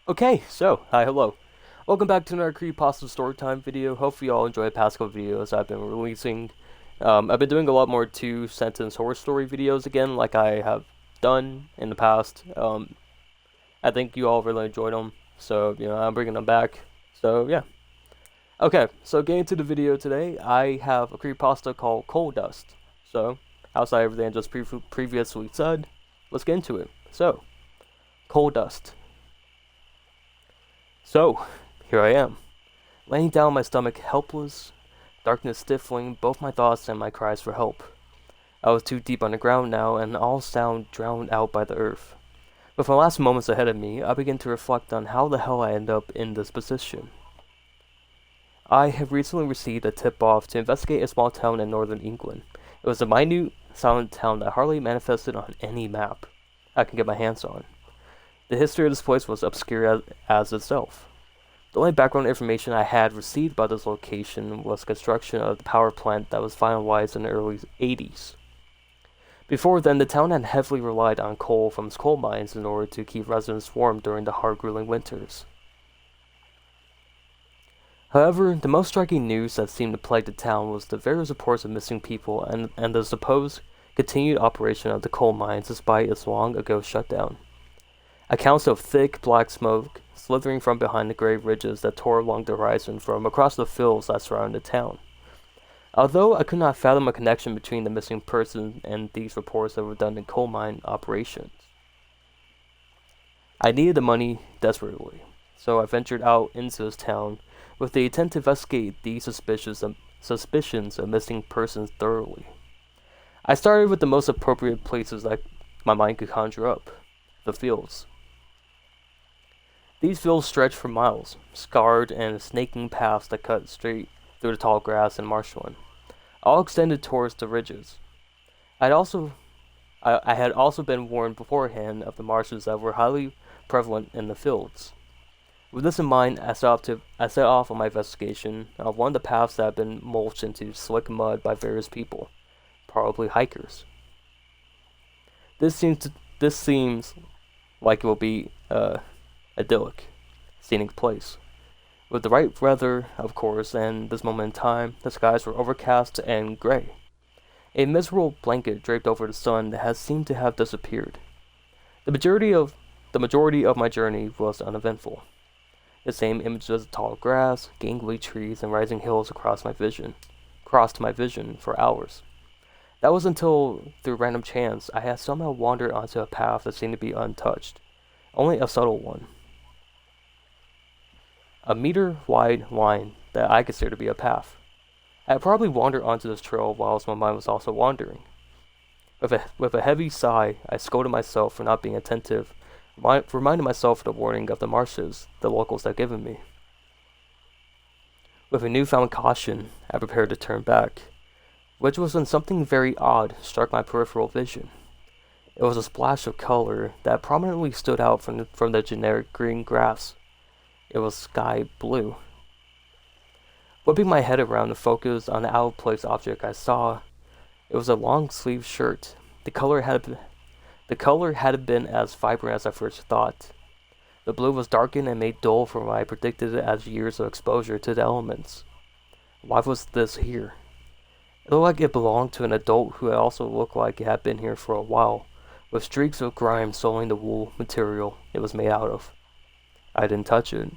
Okay, so, hi, hello. Welcome back to another Creepypasta Storytime video. Hopefully you all enjoy the past couple videos I've been releasing. I've been doing a lot more two-sentence horror story videos again, like I have done in the past. I think you all really enjoyed them, so, I'm bringing them back. So, yeah. Okay, so getting to the video today, I have a creepypasta called Coal Dust. So, outside everything I just previously said, let's get into it. So, Coal Dust. So, here I am, laying down on my stomach, helpless, darkness stifling both my thoughts and my cries for help. I was too deep underground now, and all sound drowned out by the earth. With my last moments ahead of me, I began to reflect on how the hell I ended up in this position. I have recently received a tip-off to investigate a small town in northern England. It was a minute, silent town that hardly manifested on any map I can get my hands on. The history of this place was obscure as itself. The only background information I had received about this location was construction of the power plant that was finalized in the early 80s. Before then, the town had heavily relied on coal from its coal mines in order to keep residents warm during the hard, grueling winters. However, the most striking news that seemed to plague the town was the various reports of missing people and the supposed continued operation of the coal mines despite its long ago shutdown. Accounts of thick, black smoke slithering from behind the gray ridges that tore along the horizon from across the fields that surrounded the town. Although I could not fathom a connection between the missing person and these reports of redundant coal mine operations. I needed the money desperately, so I ventured out into this town with the intent to investigate these suspicions of missing persons thoroughly. I started with the most appropriate places that my mind could conjure up, the fields. These fields stretched for miles, scarred and snaking paths that cut straight through the tall grass and marshland, all extended towards the ridges. I had also been warned beforehand of the marshes that were highly prevalent in the fields. With this in mind, I set off on my investigation of one of the paths that had been mulched into slick mud by various people, probably hikers. This seems like it will be idyllic, scenic place. With the right weather, of course, and this moment in time, the skies were overcast and gray. A miserable blanket draped over the sun that had seemed to have disappeared. The majority of my journey was uneventful. The same images of tall grass, gangly trees, and rising hills crossed my vision for hours. That was until, through random chance, I had somehow wandered onto a path that seemed to be untouched, only a subtle one. A meter-wide line that I considered to be a path. I had probably wandered onto this trail whilst my mind was also wandering. With a heavy sigh, I scolded myself for not being attentive, reminding myself of the warning of the marshes the locals had given me. With a newfound caution, I prepared to turn back, which was when something very odd struck my peripheral vision. It was a splash of color that prominently stood out from the generic green grass. It was sky blue. Whipping my head around to focus on the out-of-place object I saw, it was a long-sleeved shirt. The color hadn't been as vibrant as I first thought. The blue was darkened and made dull from what I predicted as years of exposure to the elements. Why was this here? It looked like it belonged to an adult who also looked like it had been here for a while, with streaks of grime soiling the wool material it was made out of. I didn't touch it.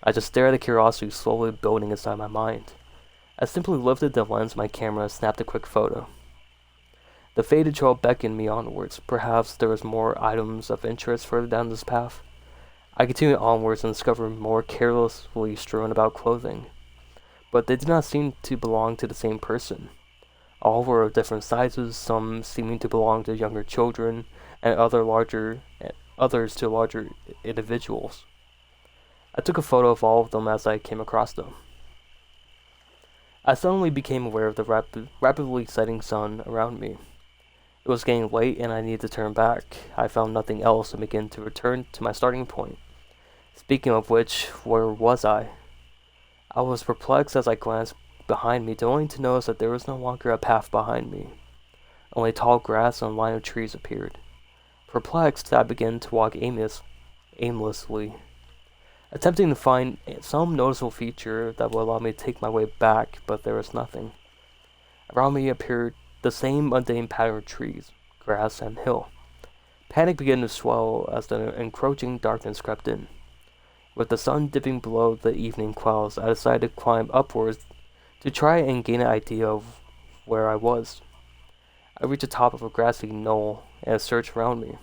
I just stared at the curiosity slowly building inside my mind. I simply lifted the lens of my camera and snapped a quick photo. The faded trail beckoned me onwards. Perhaps there was more items of interest further down this path. I continued onwards and discovered more carelessly strewn about clothing. But they did not seem to belong to the same person. All were of different sizes, some seeming to belong to younger children, and others to larger individuals. I took a photo of all of them as I came across them. I suddenly became aware of the rapidly setting sun around me. It was getting late and I needed to turn back. I found nothing else and began to return to my starting point. Speaking of which, where was I? I was perplexed as I glanced behind me, only to notice that there was no longer a path behind me. Only tall grass and a line of trees appeared. Perplexed, I began to walk aimlessly. attempting to find some noticeable feature that would allow me to take my way back, but there was nothing. Around me appeared the same mundane pattern of trees, grass, and hill. Panic began to swell as the encroaching darkness crept in. With the sun dipping below the evening clouds, I decided to climb upwards to try and gain an idea of where I was. I reached the top of a grassy knoll and searched around me,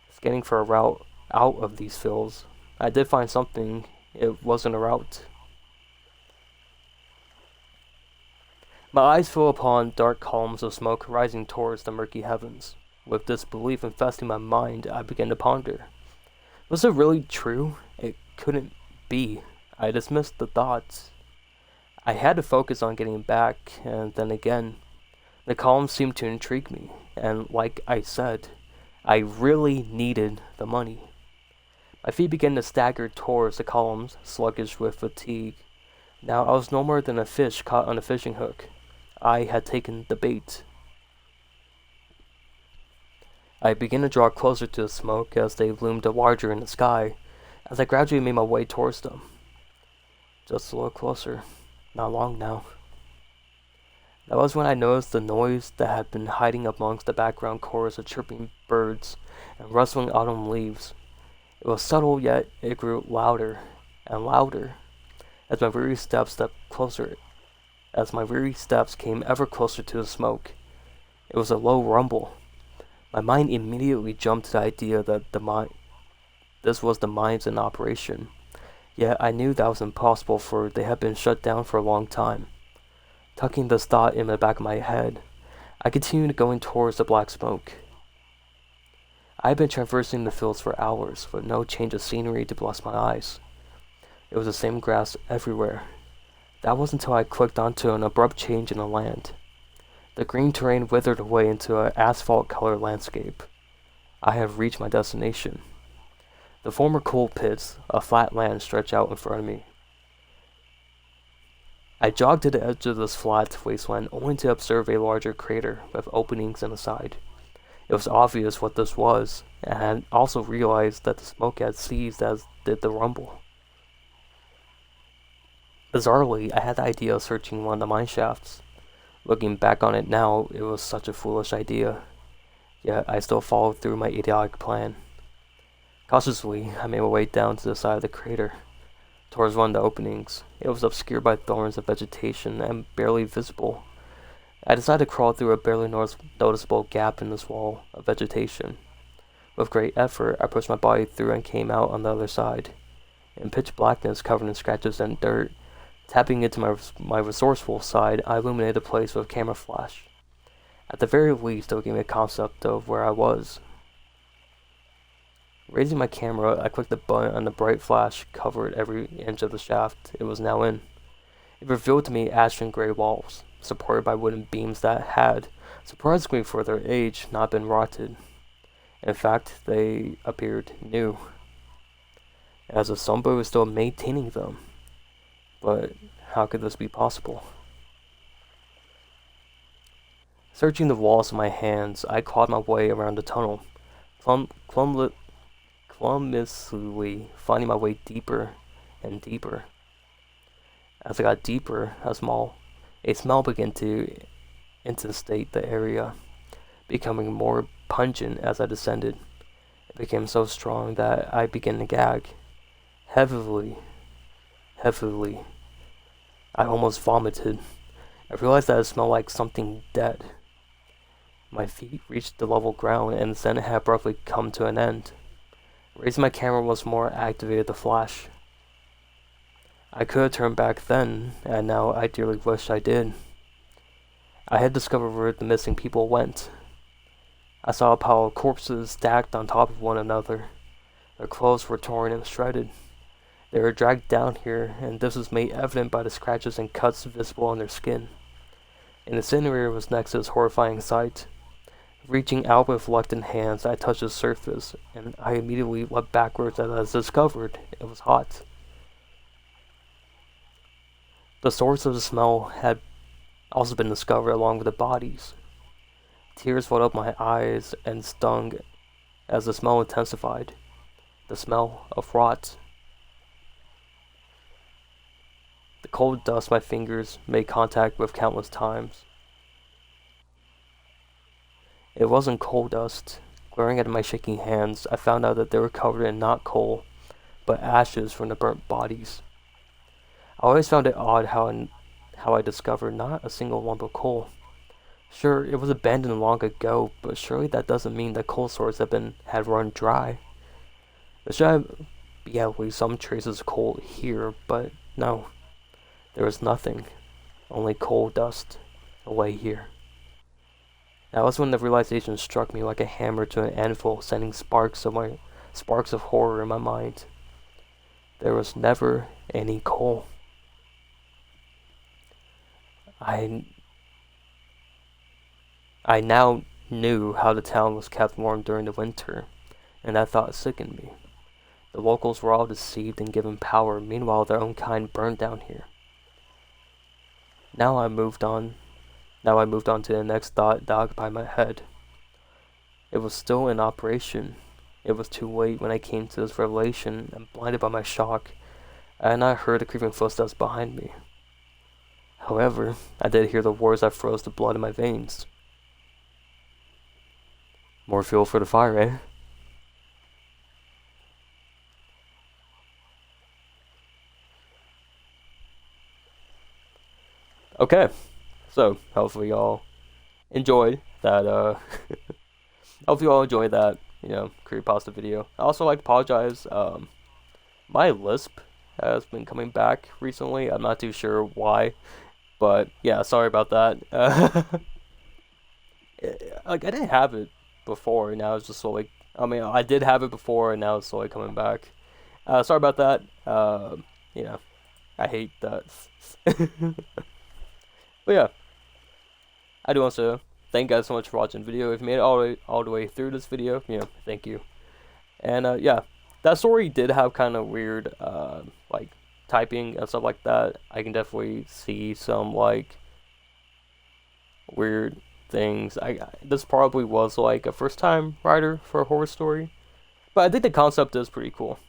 scanning for a route out of these fields. I did find something. It wasn't a route. My eyes fell upon dark columns of smoke rising towards the murky heavens. With disbelief infesting my mind, I began to ponder. Was it really true? It couldn't be. I dismissed the thoughts. I had to focus on getting back, and then again, the columns seemed to intrigue me, and like I said, I really needed the money. My feet began to stagger towards the columns, sluggish with fatigue. Now I was no more than a fish caught on a fishing hook. I had taken the bait. I began to draw closer to the smoke as they loomed larger in the sky, as I gradually made my way towards them. Just a little closer. Not long now. That was when I noticed the noise that had been hiding amongst the background chorus of chirping birds and rustling autumn leaves. It was subtle, yet it grew louder and louder as my weary steps came ever closer to the smoke. It was a low rumble. My mind immediately jumped to the idea that this was the mines in operation. Yet I knew that was impossible, for they had been shut down for a long time. Tucking this thought in the back of my head, I continued going towards the black smoke. I had been traversing the fields for hours, with no change of scenery to bless my eyes. It was the same grass everywhere. That was until I clicked onto an abrupt change in the land. The green terrain withered away into an asphalt-colored landscape. I had reached my destination. The former coal pits, a flat land, stretched out in front of me. I jogged to the edge of this flat wasteland only to observe a larger crater with openings in the side. It was obvious what this was, and I had also realized that the smoke had ceased as did the rumble. Bizarrely, I had the idea of searching one of the mine shafts. Looking back on it now, it was such a foolish idea. Yet I still followed through my idiotic plan. Cautiously, I made my way down to the side of the crater, towards one of the openings. It was obscured by thorns and vegetation and barely visible. I decided to crawl through a barely noticeable gap in this wall of vegetation. With great effort, I pushed my body through and came out on the other side. In pitch blackness covered in scratches and dirt, tapping into my resourceful side, I illuminated the place with a camera flash. At the very least, it would give me a concept of where I was. Raising my camera, I clicked the button and the bright flash covered every inch of the shaft it was now in. It revealed to me ashen gray walls, supported by wooden beams that had, surprisingly for their age, not been rotted. In fact, they appeared new, as if somebody was still maintaining them. But how could this be possible? Searching the walls with my hands, I clawed my way around the tunnel, clumsily finding my way deeper and deeper. As I got deeper, a smell began to infestate the area, becoming more pungent as I descended. It became so strong that I began to gag. Heavily. I almost vomited. I realized that it smelled like something dead. My feet reached the level ground, and the descent had abruptly come to an end. Raising my camera once more activated the flash. I could have turned back then, and now I dearly wished I did. I had discovered where the missing people went. I saw a pile of corpses stacked on top of one another. Their clothes were torn and shredded. They were dragged down here, and this was made evident by the scratches and cuts visible on their skin. An incinerator was next to this horrifying sight. Reaching out with reluctant hands, I touched the surface, and I immediately leapt backwards as I discovered it was hot. The source of the smell had also been discovered along with the bodies. Tears welled up my eyes and stung as the smell intensified. The smell of rot. The cold dust my fingers made contact with countless times. It wasn't coal dust. Glaring at my shaking hands, I found out that they were covered in not coal, but ashes from the burnt bodies. I always found it odd how I discovered not a single lump of coal. Sure, it was abandoned long ago, but surely that doesn't mean the coal source had run dry. There should be at least some traces of coal here, but no. There was nothing. Only coal dust away here. That was when the realization struck me like a hammer to an anvil, sending sparks of horror in my mind. There was never any coal. I now knew how the town was kept warm during the winter, and that thought sickened me. The locals were all deceived and given power, meanwhile their own kind burned down here. Now I moved on to the next thought that occupied my head. It was still in operation. It was too late when I came to this revelation, and blinded by my shock, and I heard the creeping footsteps behind me. However, I did hear the words that froze the blood in my veins. More fuel for the fire, eh? Okay, so hopefully y'all enjoyed that, hopefully y'all enjoyed that, creepypasta video. I also like to apologize, my lisp has been coming back recently. I'm not too sure why, but yeah, sorry about that. Like, I didn't have it before, and now it's just slowly, I did have it before, and now it's slowly coming back. Sorry about that, I hate that. But yeah, I do want to thank you guys so much for watching the video. If you made it all the way through this video, thank you. And yeah, that story did have kind of weird, like, typing and stuff like that. I can definitely see some, like, weird things. This probably was, like, a first-time writer for a horror story. But I think the concept is pretty cool.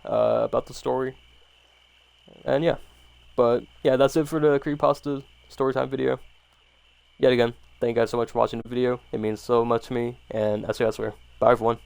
About the story. And yeah. But yeah, that's it for the Creepypasta Storytime video. Yet again, thank you guys so much for watching the video. It means so much to me, and I'll see you guys later. Bye everyone.